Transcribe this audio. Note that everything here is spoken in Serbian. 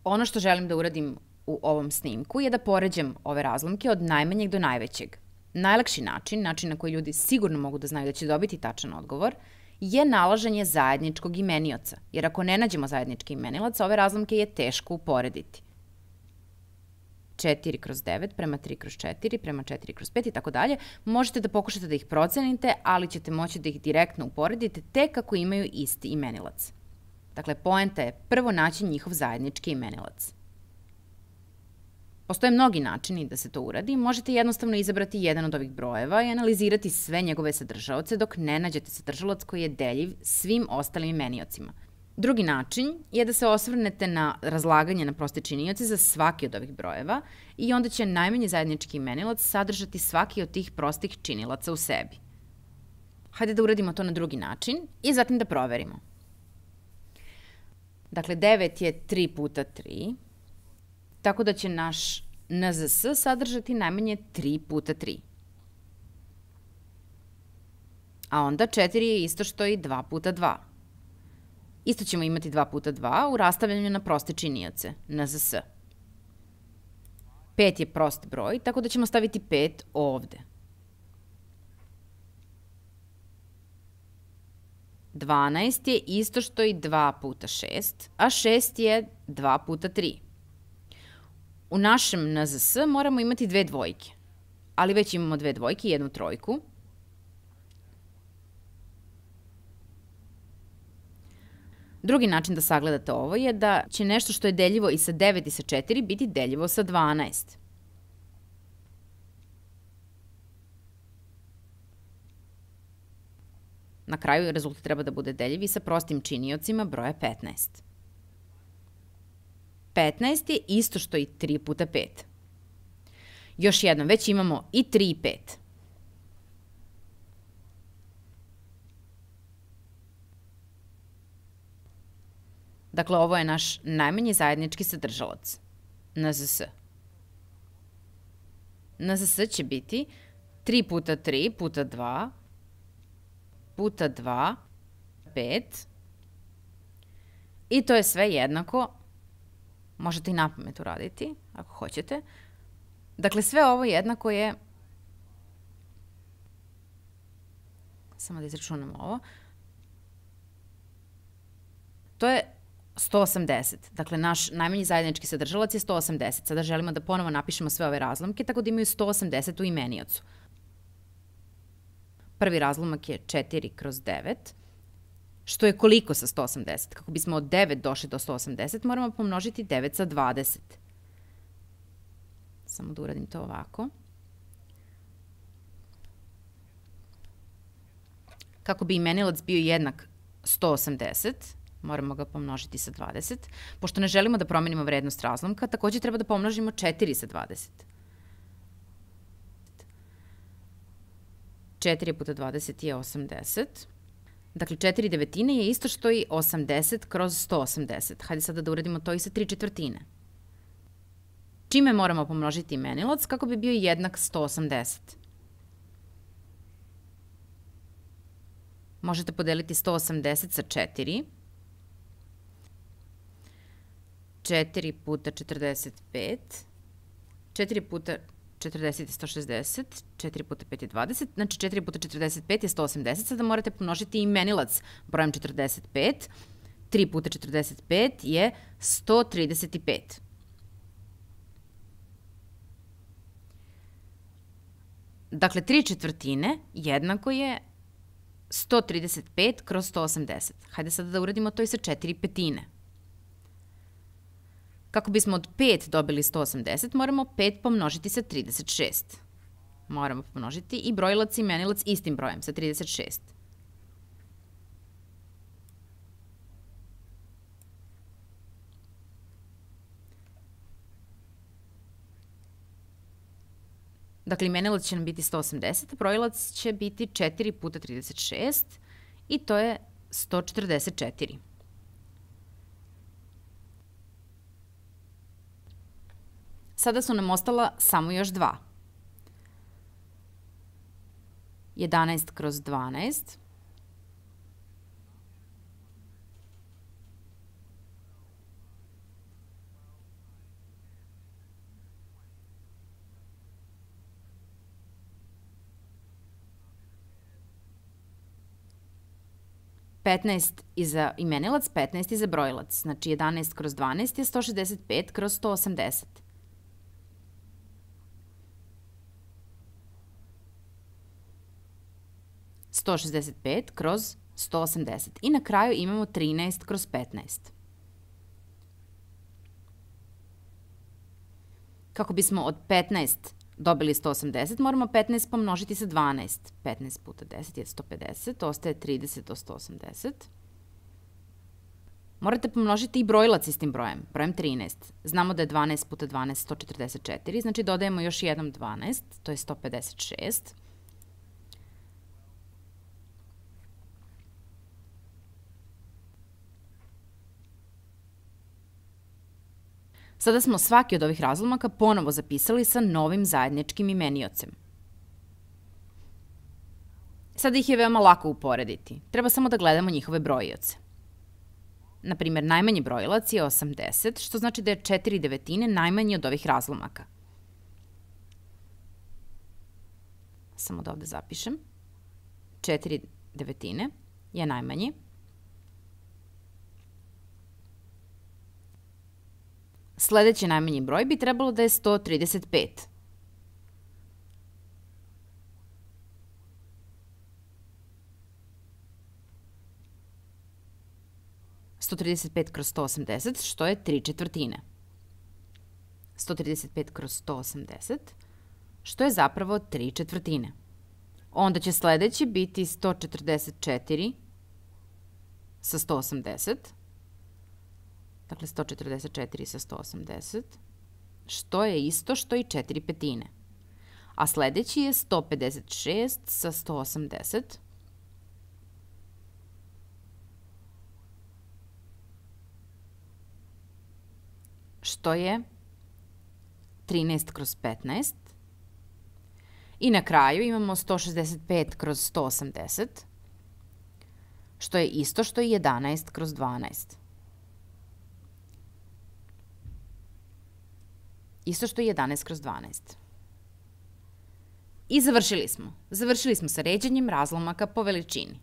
Ono što želim da uradim u ovom snimku je da poređam ove razlomke od najmanjeg do najvećeg. Najlakši način na koji ljudi sigurno mogu da znaju da će dobiti tačan odgovor, je nalaženje zajedničkog imenioca, jer ako ne nađemo zajednički imenilac, ove razlomke je teško uporediti. 4 kroz 9 prema 3 kroz 4 prema 4 kroz 5 i tako dalje, možete da pokušate da ih procenite, ali ćete moći da ih direktno uporedite tek ako imaju isti imenilac. Dakle, poenta je prvo naći njihov zajednički imenilac. Postoje mnogi načini da se to uradi. Možete jednostavno izabrati jedan od ovih brojeva i analizirati sve njegove sadržaoce dok ne nađete sadržalac koji je deljiv svim ostalim imeniocima. Drugi način je da se osvrnete na razlaganje na proste činioce za svaki od ovih brojeva i onda će najmanji zajednički imenilac sadržati svaki od tih prostih činilaca u sebi. Hajde da uradimo to na drugi način i zatim da proverimo. Dakle, 9 je 3 puta 3, tako da će naš NZS sadržati najmanje 3 puta 3. A onda 4 je isto što i 2 puta 2. Isto ćemo imati 2 puta 2 u rastavljanju na proste činioce, NZS. 5 je prost broj, tako da ćemo staviti 5 ovde. 12 je isto što i 2 puta 6, a 6 je 2 puta 3. U našem NZS moramo imati dve dvojke, ali već imamo dve dvojke i jednu trojku. Drugi način da sagledate ovo je da će nešto što je deljivo i sa 9 i sa 4 biti deljivo sa 12. Na kraju rezultat treba da bude deljiv i sa prostim činiocima broja 15. 15 je isto što i 3 puta 5. Još jednom, već imamo i 3 i 5. Dakle, ovo je naš najmanji zajednički sadržalac, NZS. NZS će biti 3 puta 3 puta 2 puta 2, 5. I to je sve jednako. Možete i napamet uraditi, ako hoćete. Dakle, sve ovo jednako je, samo da izračunamo ovo, to je 180. Dakle, naš najmanji zajednički sadržalac je 180. Sada želimo da ponovo napišemo sve ove razlomke, tako da imaju 180 u imeniocu. Prvi razlomak je 4 kroz 9, što je koliko sa 180? Kako bismo od 9 došli do 180, moramo pomnožiti 9 sa 20. Samo da uradim to ovako. Kako bi imenilac bio jednak 180, moramo ga pomnožiti sa 20. Pošto ne želimo da promenimo vrednost razlomka, takođe treba da pomnožimo 4 sa 20. 4 puta 20 je 80. Dakle, 4 devetine je isto što i 80 kroz 180. Hajde sada da uradimo to i sa 3 četvrtine. Čime moramo pomnožiti imenilac kako bi bio jednak 180? Možete podeliti 180 sa 4. 4 puta 45. 4 puta 40 je 160, 4 puta 5 je 20, znači 4 puta 45 je 180, sada morate pomnožiti imenilac brojem 45, 3 puta 45 je 135. Dakle, 3 četvrtine jednako je 135 kroz 180. Hajde sada da uradimo to i sa 4 petine. Kako bismo od 5 dobili 180, moramo 5 pomnožiti sa 36. Moramo pomnožiti i brojilac i imenilac istim brojem, sa 36. Dakle, imenilac će nam biti 180, a brojilac će biti 4 puta 36 i to je 144. Sada su nam ostala samo još 2. 11 kroz 12. 15 iza imenilac, 15 iza brojilac. Znači 11 kroz 12 je 165 kroz 180. (165 kroz 180). I na kraju imamo 13 kroz 15. Kako bismo od 15 dobili 180, moramo 15 pomnožiti sa 12. 15 puta 10 je 150, ostaje 30 do 180. Morate pomnožiti i brojilac istim brojem 13. Znamo da je 12 puta 12 144, znači dodajemo još jednom 12, to je 156. Sada smo svaki od ovih razlomaka ponovo zapisali sa novim zajedničkim imeniocem. Sada ih je veoma lako uporediti. Treba samo da gledamo njihove brojioce. Naprimjer, najmanji brojilac je 80, što znači da je 4/9 najmanji od ovih razlomaka. Samo da ovde zapišem. 4/9 je najmanji. Sledeći najmanji broj bi trebalo da je 135. (135 kroz 180, što je 3/4. 135 kroz 180, što je zapravo 3/4. Onda će sledeći biti 144 sa 180. Dakle, 144 sa 180, što je isto što i 4/5. A sledeći je 156 sa 180, što je 13 kroz 15. I na kraju imamo 165 kroz 180, što je isto što i 11 kroz 12. Isto što je 11 kroz 12. I završili smo. Završili smo sa ređanjem razlomaka po veličini.